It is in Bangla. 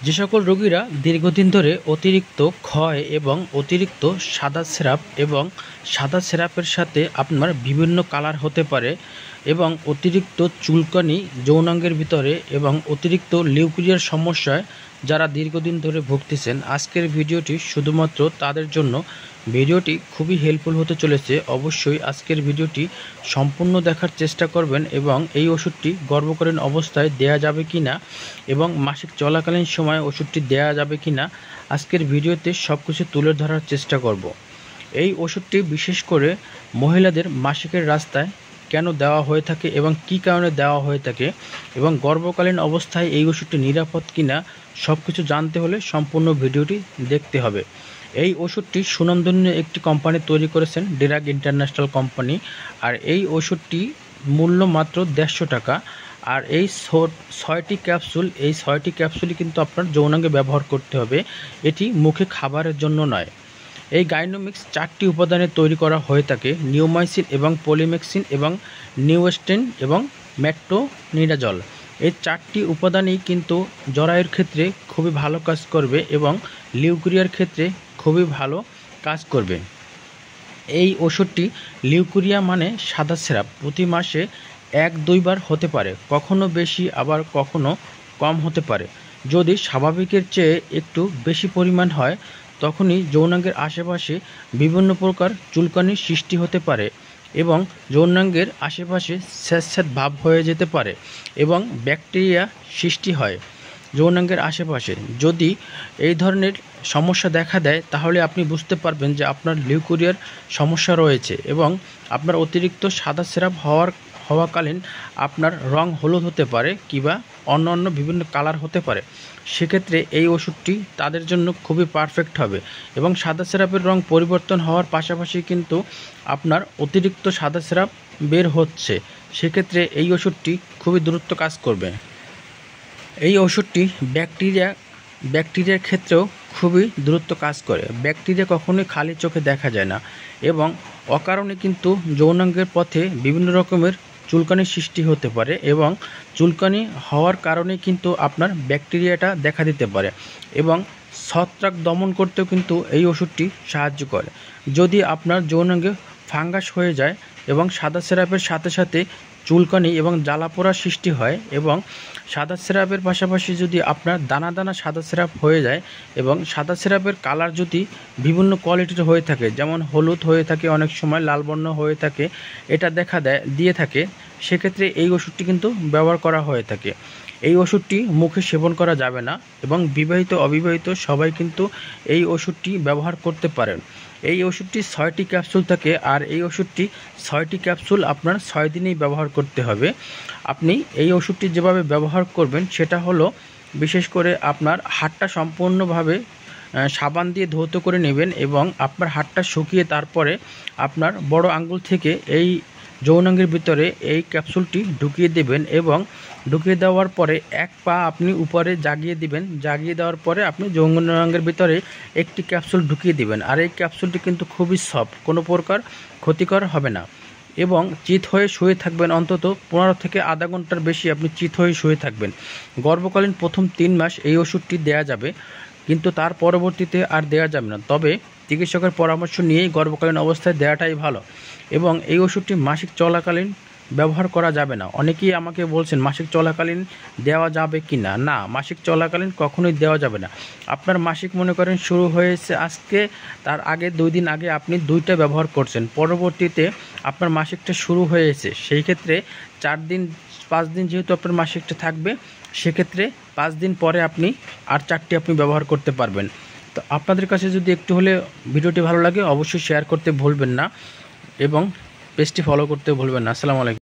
যে সকল রোগীরা দীর্ঘদিন ধরে অতিরিক্ত ক্ষয় এবং অতিরিক্ত সাদা সিরাপের সাথে আপনার বিভিন্ন কালার হতে পারে এবং অতিরিক্ত চুলকানি যৌনাঙ্গের ভিতরে এবং অতিরিক্ত লিউকেরিয়ার সমস্যায় যারা দীর্ঘদিন ধরে ভুগতেছেন, আজকের ভিডিওটি শুধুমাত্র তাদের জন্য। ভিডিওটি খুবই হেল্পফুল হতে চলেছে। অবশ্যই আজকের ভিডিওটি সম্পূর্ণ দেখার চেষ্টা করবেন এবং এই ওষুধটি গর্ভকালীন অবস্থায় দেয়া যাবে কিনা এবং মাসিক চলাকালীন সময় ওষুধটি দেয়া যাবে কিনা আজকের ভিডিওতে সব কিছু তুলে ধরার চেষ্টা করব। এই ওষুধটি বিশেষ করে মহিলাদের মাসিকের রাস্তায় কেন দেওয়া হয়ে থাকে এবং কী কারণে দেওয়া হয়ে থাকে এবং গর্ভকালীন অবস্থায় এই ওষুধটি নিরাপদ কিনা সব কিছু জানতে হলে সম্পূর্ণ ভিডিওটি দেখতে হবে। এই ওষুধটি সুনামধন্য একটি কোম্পানি তৈরি করেছেন, ডিরাগ ইন্টারন্যাশনাল কোম্পানি। আর এই ওষুধটি মূল্য মাত্র 150 টাকা। আর এই 6টি ক্যাপসুলই কিন্তু আপনার যৌনাঙ্গে ব্যবহার করতে হবে। এটি মুখে খাবারের জন্য নয়। এই গাইনোমিক্স 4টি উপাদানে তৈরি করা হয়ে থাকে: নিওমাইসিন এবং পলিমেক্সিন এবং নিউস্টেন এবং মেট্রোনিডাজল। এই 4টি উপাদানই কিন্তু জরায়ুর ক্ষেত্রে খুবই ভালো কাজ করবে এবং লিউকেরিয়ার ক্ষেত্রে খুবই ভালো কাজ করবে। এই ওষুধটি লিউকেরিয়া মানে সাদা সিরাপ প্রতি মাসে 1-2 বার হতে পারে, কখনো বেশি আবার কখনো কম হতে পারে। যদি স্বাভাবিকের চেয়ে একটু বেশি পরিমাণ হয় তখনই যৌনাঙ্গের আশেপাশে বিভিন্ন প্রকার চুলকানির সৃষ্টি হতে পারে এবং যৌনাঙ্গের আশেপাশে স্যাঁতস্যাঁত ভাব হয়ে যেতে পারে এবং ব্যাকটেরিয়া সৃষ্টি হয় যৌনাঙ্গের আশেপাশে। যদি এই ধরনের সমস্যা দেখা দেয় তাহলে আপনি বুঝতে পারবেন যে আপনার লিউকেরিয়ার সমস্যা রয়েছে এবং আপনার অতিরিক্ত সাদা সিরাপ হওয়াকালীন আপনার রং হলুদ হতে পারে কিংবা অন্য বিভিন্ন কালার হতে পারে। সেক্ষেত্রে এই ওষুধটি তাদের জন্য খুবই পারফেক্ট হবে এবং সাদা সিরাপের রং পরিবর্তন হওয়ার পাশাপাশি কিন্তু আপনার অতিরিক্ত সাদা সিরাপ বের হচ্ছে, সেক্ষেত্রে এই ওষুধটি খুবই দ্রুত কাজ করবে। এই ওষুধটি ব্যাকটেরিয়ার ক্ষেত্রেও খুবই দ্রুত কাজ করে। ব্যাকটেরিয়া কখনোই খালি চোখে দেখা যায় না এবং অকারণে কিন্তু যৌনাঙ্গের পথে বিভিন্ন রকমের চুলকানির সৃষ্টি হতে পারে এবং চুলকানি হওয়ার কারণে কিন্তু আপনার ব্যাকটেরিয়াটা দেখা দিতে পারে এবং ছত্রাক দমন করতেও কিন্তু এই ওষুধটি সাহায্য করে। যদি আপনার যৌনাঙ্গে ফাঙ্গাস হয়ে যায় এবং সাদা সিরাপের সাথে সাথে চুলকানি এবং জ্বালাপোড়া সৃষ্টি হয় এবং সাদা সিরাপের পাশাপাশি যদি আপনার দানা দানা সাদা সিরাপ হয়ে যায় এবং সাদা সিরাপের কালার যদি বিভিন্ন কোয়ালিটির হয়ে থাকে, যেমন হলুদ হয়ে থাকে, অনেক সময় লাল বর্ণ হয়ে থাকে, এটা দিয়ে থাকে, সেক্ষেত্রে এই ওষুধটি কিন্তু ব্যবহার করা হয়ে থাকে। এই ওষুধটি মুখে সেবন করা যাবে না এবং বিবাহিত অবিবাহিত সবাই কিন্তু এই ওষুধটি ব্যবহার করতে পারেন। এই ওষুধটি 6টি ক্যাপসুল থাকে আর এই ওষুধটি 6টি ক্যাপসুল আপনার 6 দিনেই ব্যবহার করতে হবে। আপনি এই ওষুধটি যেভাবে ব্যবহার করবেন সেটা হলো, বিশেষ করে আপনার হাতটা সম্পূর্ণভাবে সাবান দিয়ে ধৌত করে নেবেন এবং আপনার হাতটা শুকিয়ে তারপরে আপনার বড় আঙ্গুল থেকে এই যৌনাঙ্গের ভিতরে এই ক্যাপসুলটি ঢুকিয়ে দেবেন এবং ঢুকিয়ে দেওয়ার পরে এক পা আপনি উপরে জাগিয়ে দিবেন। জাগিয়ে দেওয়ার পরে আপনি যৌনাঙ্গের ভিতরে একটি ক্যাপসুল ঢুকিয়ে দিবেন। আর এই ক্যাপসুলটি কিন্তু খুবই সফট, কোনো প্রকার ক্ষতিকর হবে না এবং চিত হয়ে শুয়ে থাকবেন। অন্তত 15 থেকে আধা ঘন্টার বেশি আপনি চিত হয়ে শুয়ে থাকবেন। গর্ভকালীন প্রথম 3 মাস এই ওষুধটি দেয়া যাবে, কিন্তু তার পরবর্তীতে আর দেওয়া যাবে না। তবে চিকিৎসকের পরামর্শ নিয়েই গর্ভকালীন অবস্থায় দেওয়াটাই ভালো এবং এই ওষুধটি মাসিক চলাকালীন ব্যবহার করা যাবে না। অনেকেই আমাকে বলছেন মাসিক চলাকালীন দেওয়া যাবে কি না। না, মাসিক চলাকালীন কখনোই দেওয়া যাবে না। আপনার মাসিক মনে করেন শুরু হয়েছে আজকে, তার আগে 2 দিন আগে আপনি 2টা ব্যবহার করছেন, পরবর্তীতে আপনার মাসিকটা শুরু হয়েছে, সেই ক্ষেত্রে 4-5 দিন যেহেতু আপনার মাসিকটা থাকবে, সেক্ষেত্রে 5 দিন পরে আপনি আর 4টি আপনি ব্যবহার করতে পারবেন। তো আপনাদের কাছে যদি একটু হলে ভিডিওটি ভালো লাগে অবশ্যই শেয়ার করতে ভুলবেন না এবং পেজটি ফলো করতে ভুলবেন না। আসসালামু আলাইকুম।